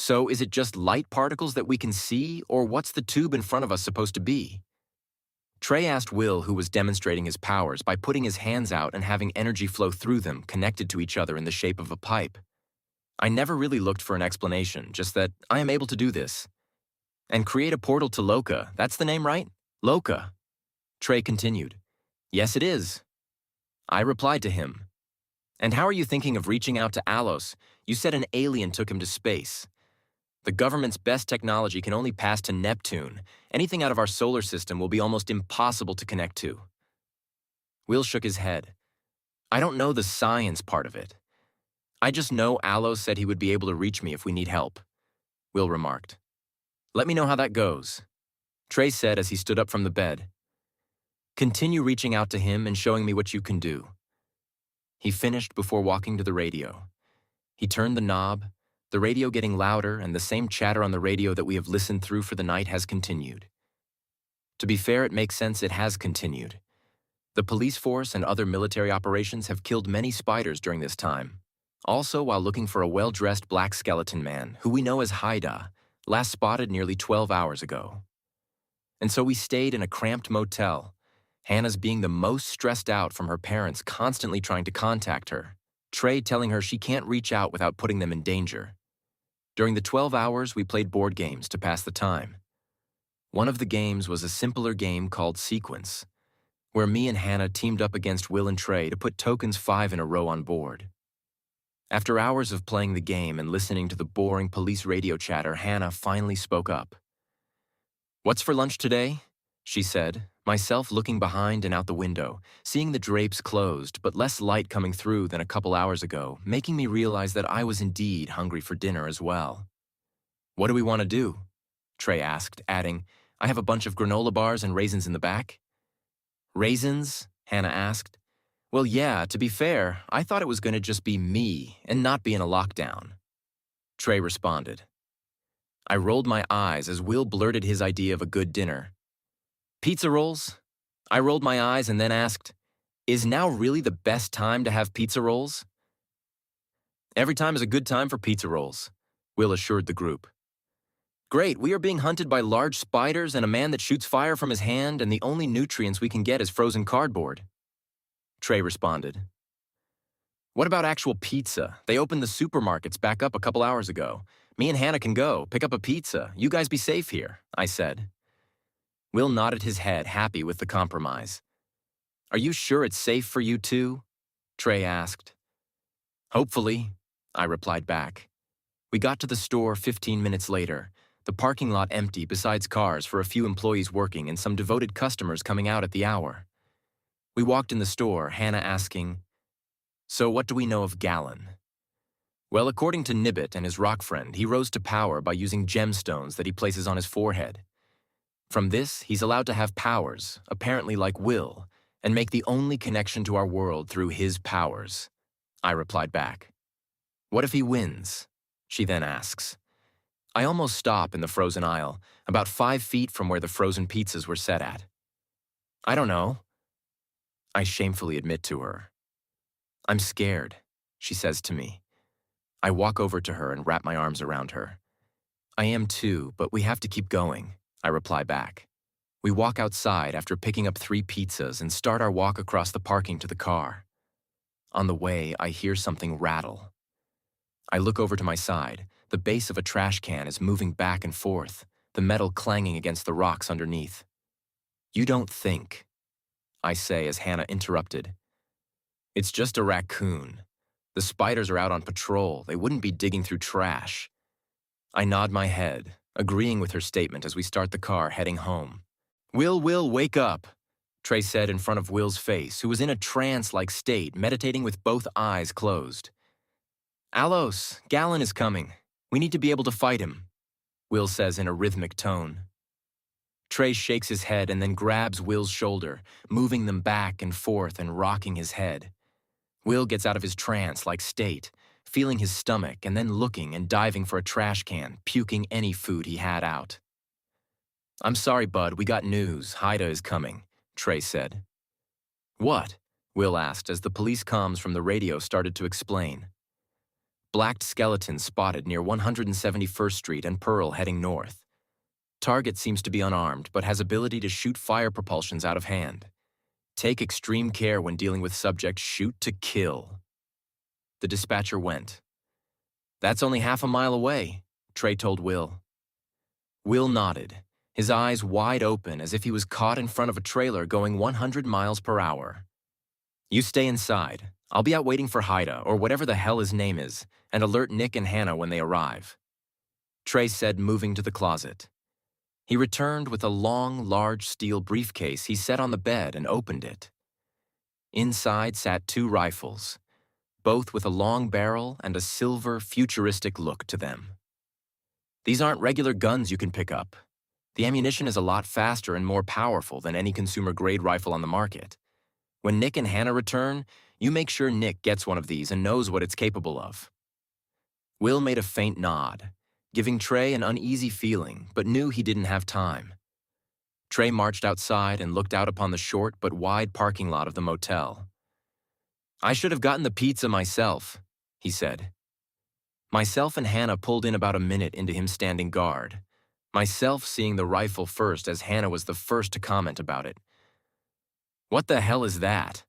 So is it just light particles that we can see, or what's the tube in front of us supposed to be? Trey asked Will, who was demonstrating his powers by putting his hands out and having energy flow through them, connected to each other in the shape of a pipe. I never really looked for an explanation, just that I am able to do this. And create a portal to Loka, that's the name, right? Loka. Trey continued. Yes, it is. I replied to him. And how are you thinking of reaching out to Alos? You said an alien took him to space. The government's best technology can only pass to Neptune. Anything out of our solar system will be almost impossible to connect to. Will shook his head. I don't know the science part of it. I just know Alos said he would be able to reach me if we need help. Will remarked. Let me know how that goes. Trey said as he stood up from the bed. Continue reaching out to him and showing me what you can do. He finished before walking to the radio. He turned the knob, the radio getting louder, and the same chatter on the radio that we have listened through for the night has continued. To be fair, it makes sense it has continued. The police force and other military operations have killed many spiders during this time. Also, while looking for a well-dressed black skeleton man, who we know as Haida, last spotted nearly 12 hours ago. And so we stayed in a cramped motel, Hannah's being the most stressed out from her parents constantly trying to contact her, Trey telling her she can't reach out without putting them in danger. During the 12 hours, we played board games to pass the time. One of the games was a simpler game called Sequence, where me and Hannah teamed up against Will and Trey to put tokens 5 in a row on board. After hours of playing the game and listening to the boring police radio chatter, Hannah finally spoke up. What's for lunch today? She said, myself looking behind and out the window, seeing the drapes closed but less light coming through than a couple hours ago, making me realize that I was indeed hungry for dinner as well. What do we want to do? Trey asked, adding, I have a bunch of granola bars and raisins in the back. Raisins? Hannah asked. Well, yeah, to be fair, I thought it was going to just be me and not be in a lockdown. Trey responded. I rolled my eyes as Will blurted his idea of a good dinner. Pizza rolls? I rolled my eyes and then asked, is now really the best time to have pizza rolls? Every time is a good time for pizza rolls, Will assured the group. Great, we are being hunted by large spiders and a man that shoots fire from his hand, and the only nutrients we can get is frozen cardboard. Trey responded. What about actual pizza? They opened the supermarkets back up a couple hours ago. Me and Hannah can go, pick up a pizza. You guys be safe here, I said. Will nodded his head, happy with the compromise. Are you sure it's safe for you two? Trey asked. Hopefully, I replied back. We got to the store 15 minutes later, the parking lot empty besides cars for a few employees working and some devoted customers coming out at the hour. We walked in the store, Hannah asking, so what do we know of Gallon? Well, according to Nibbit and his rock friend, he rose to power by using gemstones that he places on his forehead. From this, he's allowed to have powers, apparently like Will, and make the only connection to our world through his powers. I replied back. What if he wins? She then asks. I almost stop in the frozen aisle, about 5 feet from where the frozen pizzas were set at. I don't know. I shamefully admit to her. I'm scared, she says to me. I walk over to her and wrap my arms around her. I am too, but we have to keep going, I reply back. We walk outside after picking up 3 pizzas and start our walk across the parking to the car. On the way, I hear something rattle. I look over to my side. The base of a trash can is moving back and forth, the metal clanging against the rocks underneath. You don't think, I say as Hannah interrupted. It's just a raccoon. The spiders are out on patrol. They wouldn't be digging through trash. I nod my head, agreeing with her statement as we start the car heading home. Will, wake up, Trey said in front of Will's face, who was in a trance-like state, meditating with both eyes closed. Alos, Gallon is coming. We need to be able to fight him, Will says in a rhythmic tone. Trey shakes his head and then grabs Will's shoulder, moving them back and forth and rocking his head. Will gets out of his trance-like state, feeling his stomach and then looking and diving for a trash can, puking any food he had out. I'm sorry, bud, we got news. Haida is coming, Trey said. What? Will asked as the police comms from the radio started to explain. black skeleton spotted near 171st Street and Pearl heading north. Target seems to be unarmed, but has ability to shoot fire propulsions out of hand. Take extreme care when dealing with subject shoot to kill. The dispatcher went. That's only half a mile away, Trey told Will. Will nodded, his eyes wide open as if he was caught in front of a trailer going 100 miles per hour. You stay inside. I'll be out waiting for Haida, or whatever the hell his name is, and alert Nick and Hannah when they arrive. Trey said, moving to the closet. He returned with a long, large steel briefcase he set on the bed and opened it. Inside sat 2 rifles, both with a long barrel and a silver, futuristic look to them. These aren't regular guns you can pick up. The ammunition is a lot faster and more powerful than any consumer-grade rifle on the market. When Nick and Hannah return, you make sure Nick gets one of these and knows what it's capable of. Will made a faint nod, giving Trey an uneasy feeling, but knew he didn't have time. Trey marched outside and looked out upon the short but wide parking lot of the motel. I should have gotten the pizza myself, he said. Myself and Hannah pulled in about a minute into him standing guard, myself seeing the rifle first as Hannah was the first to comment about it. What the hell is that?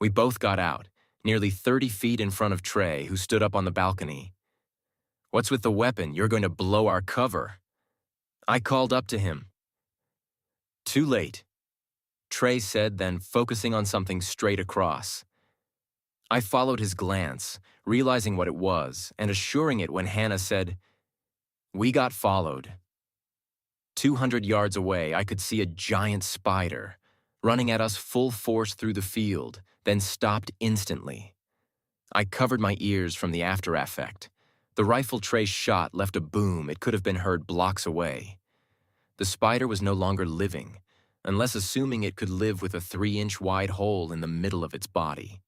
We both got out, nearly 30 feet in front of Trey, who stood up on the balcony. What's with the weapon? You're going to blow our cover. I called up to him. Too late, Trey said, then focusing on something straight across. I followed his glance, realizing what it was, and assuring it when Hannah said, We got followed. 200 yards away, I could see a giant spider, running at us full force through the field, then stopped instantly. I covered my ears from the after effect. The rifle Trey shot left a boom it could have been heard blocks away. The spider was no longer living, unless assuming it could live with a 3-inch wide hole in the middle of its body.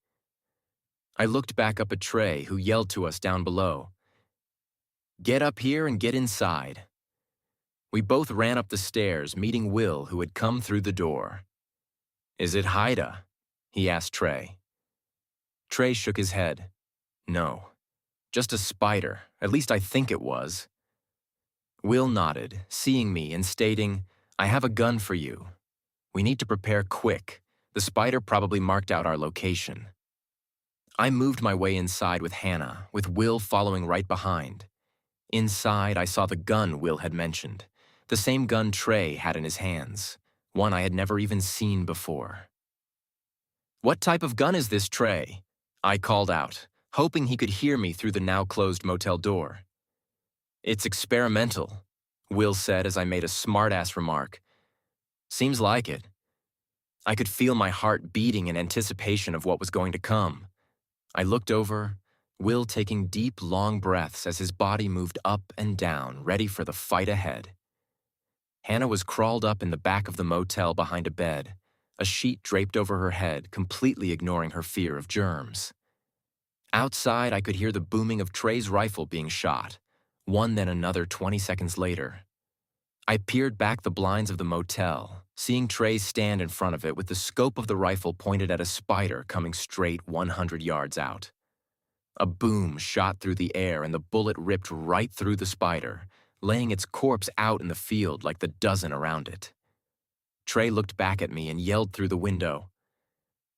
I looked back up at Trey, who yelled to us down below. Get up here and get inside. We both ran up the stairs, meeting Will, who had come through the door. Is it Haida? He asked Trey. Trey shook his head. No, just a spider. At least I think it was. Will nodded, seeing me and stating, I have a gun for you. We need to prepare quick. The spider probably marked out our location. I moved my way inside with Hannah, with Will following right behind. Inside, I saw the gun Will had mentioned, the same gun Trey had in his hands, one I had never even seen before. What type of gun is this, Trey? I called out, hoping he could hear me through the now-closed motel door. It's experimental, Will said as I made a smart-ass remark. Seems like it. I could feel my heart beating in anticipation of what was going to come. I looked over, Will taking deep, long breaths as his body moved up and down, ready for the fight ahead. Hannah was crawled up in the back of the motel behind a bed, a sheet draped over her head, completely ignoring her fear of germs. Outside, I could hear the booming of Trey's rifle being shot, one then another 20 seconds later. I peered back the blinds of the motel, seeing Trey stand in front of it with the scope of the rifle pointed at a spider coming straight 100 yards out. A boom shot through the air and the bullet ripped right through the spider, laying its corpse out in the field like the dozen around it. Trey looked back at me and yelled through the window,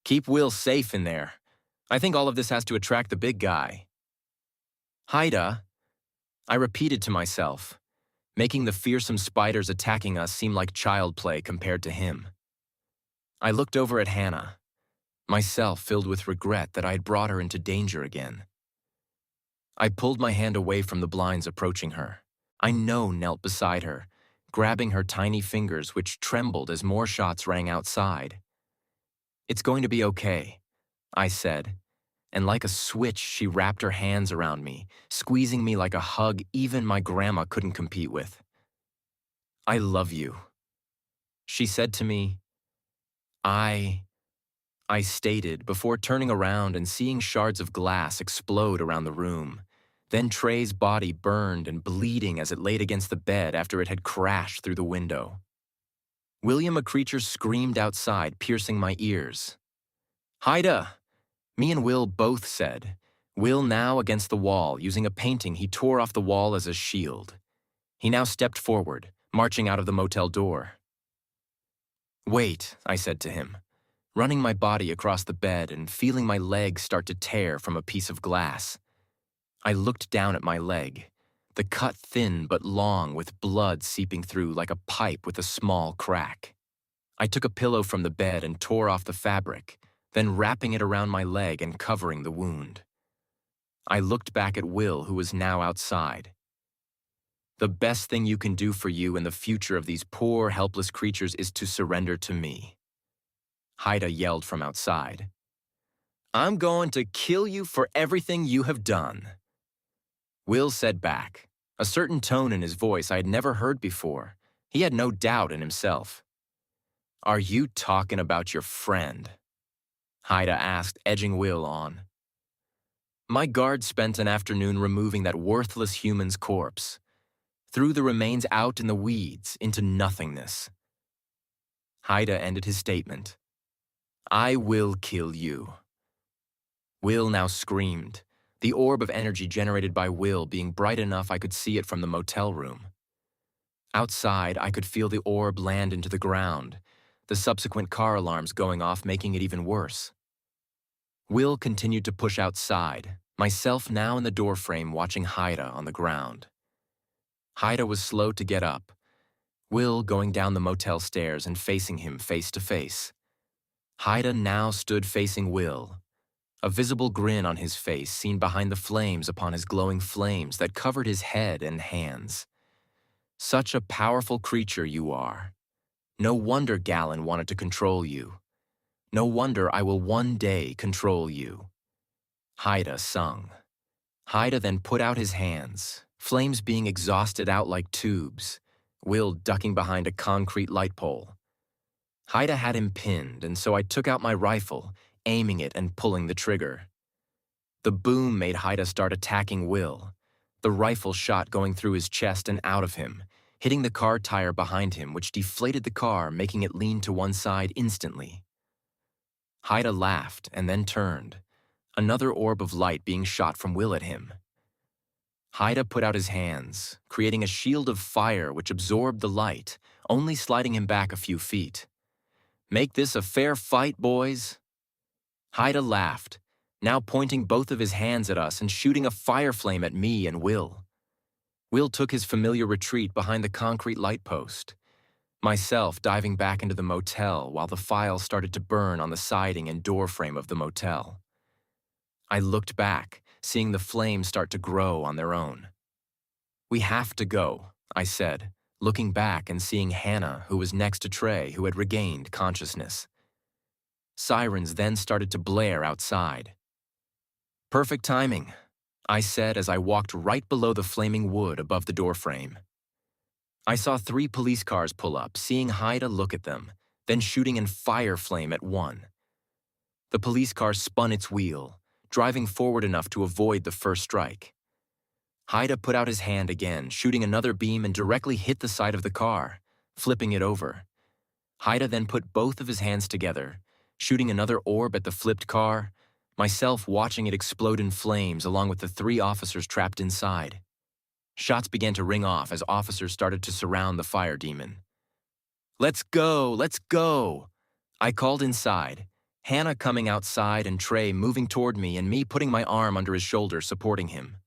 Keep Will safe in there. I think all of this has to attract the big guy. Haida, I repeated to myself, making the fearsome spiders attacking us seem like child play compared to him. I looked over at Hannah, myself filled with regret that I had brought her into danger again. I pulled my hand away from the blinds approaching her. I knelt beside her, grabbing her tiny fingers which trembled as more shots rang outside. It's going to be okay, I said, and like a switch she wrapped her hands around me, squeezing me like a hug even my grandma couldn't compete with. I love you, she said to me. I stated before turning around and seeing shards of glass explode around the room. Then Trey's body burned and bleeding as it laid against the bed after it had crashed through the window. William, a creature, screamed outside, piercing my ears. Haida, me and Will both said, Will now against the wall, using a painting he tore off the wall as a shield. He now stepped forward, marching out of the motel door. "Wait," I said to him, running my body across the bed and feeling my leg start to tear from a piece of glass. I looked down at my leg, the cut thin but long with blood seeping through like a pipe with a small crack. I took a pillow from the bed and tore off the fabric, then wrapping it around my leg and covering the wound. I looked back at Will, who was now outside. "The best thing you can do for you and the future of these poor, helpless creatures is to surrender to me." Haida yelled from outside. "I'm going to kill you for everything you have done." Will said back, a certain tone in his voice I had never heard before. He had no doubt in himself. "Are you talking about your friend?" Haida asked, edging Will on. "My guard spent an afternoon removing that worthless human's corpse. Threw the remains out in the weeds into nothingness." Haida ended his statement. "I will kill you." Will now screamed, the orb of energy generated by Will being bright enough I could see it from the motel room. Outside, I could feel the orb land into the ground, the subsequent car alarms going off making it even worse. Will continued to push outside, myself now in the doorframe watching Haida on the ground. Haida was slow to get up, Will going down the motel stairs and facing him face to face. Haida now stood facing Will, a visible grin on his face seen behind the flames upon his glowing flames that covered his head and hands. "Such a powerful creature you are. No wonder Galen wanted to control you. No wonder I will one day control you." Haida sung. Haida then put out his hands, flames being exhausted out like tubes, Will ducking behind a concrete light pole. Haida had him pinned, and so I took out my rifle, aiming it and pulling the trigger. The boom made Haida start attacking Will, the rifle shot going through his chest and out of him, hitting the car tire behind him, which deflated the car, making it lean to one side instantly. Haida laughed and then turned, another orb of light being shot from Will at him. Haida put out his hands, creating a shield of fire which absorbed the light, only sliding him back a few feet. "Make this a fair fight, boys?" Haida laughed, now pointing both of his hands at us and shooting a fire flame at me and Will. Will took his familiar retreat behind the concrete light post, myself diving back into the motel while the file started to burn on the siding and door frame of the motel. I looked back, seeing the flames start to grow on their own. "We have to go," I said, looking back and seeing Hannah, who was next to Trey, who had regained consciousness. Sirens then started to blare outside. "Perfect timing," I said as I walked right below the flaming wood above the doorframe. I saw 3 police cars pull up, seeing Haida look at them, then shooting in fire flame at one. The police car spun its wheel, driving forward enough to avoid the first strike. Haida put out his hand again, shooting another beam and directly hit the side of the car, flipping it over. Haida then put both of his hands together, shooting another orb at the flipped car, myself watching it explode in flames along with the 3 officers trapped inside. Shots began to ring off as officers started to surround the fire demon. "Let's go, let's go!" I called inside, Hannah coming outside and Trey moving toward me and me putting my arm under his shoulder supporting him.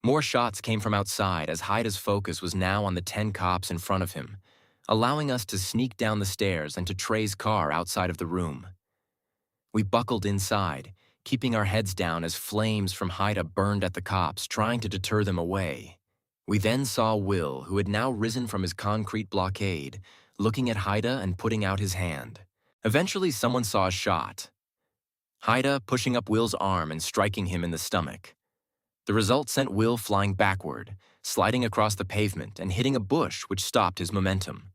More shots came from outside as Haida's focus was now on the 10 cops in front of him, allowing us to sneak down the stairs and to Trey's car outside of the room. We buckled inside, keeping our heads down as flames from Haida burned at the cops, trying to deter them away. We then saw Will, who had now risen from his concrete blockade, looking at Haida and putting out his hand. Eventually, someone saw a shot. Haida pushing up Will's arm and striking him in the stomach. The result sent Will flying backward, sliding across the pavement and hitting a bush which stopped his momentum.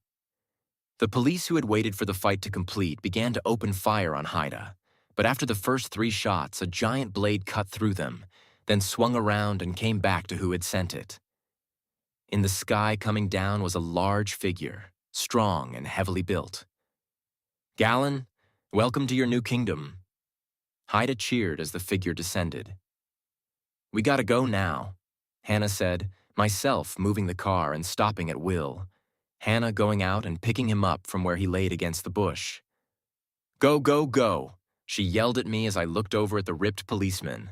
The police who had waited for the fight to complete began to open fire on Haida, but after the first 3 shots, a giant blade cut through them, then swung around and came back to who had sent it. In the sky coming down was a large figure, strong and heavily built. "Galen, welcome to your new kingdom." Haida cheered as the figure descended. We gotta go now, Hannah said, myself moving the car and stopping at Will, Hannah going out and picking him up from where he laid against the bush. Go, go, go, she yelled at me as I looked over at the ripped policemen,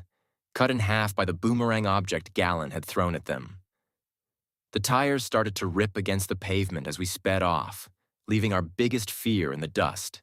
cut in half by the boomerang object Gallon had thrown at them. The tires started to rip against the pavement as we sped off, leaving our biggest fear in the dust.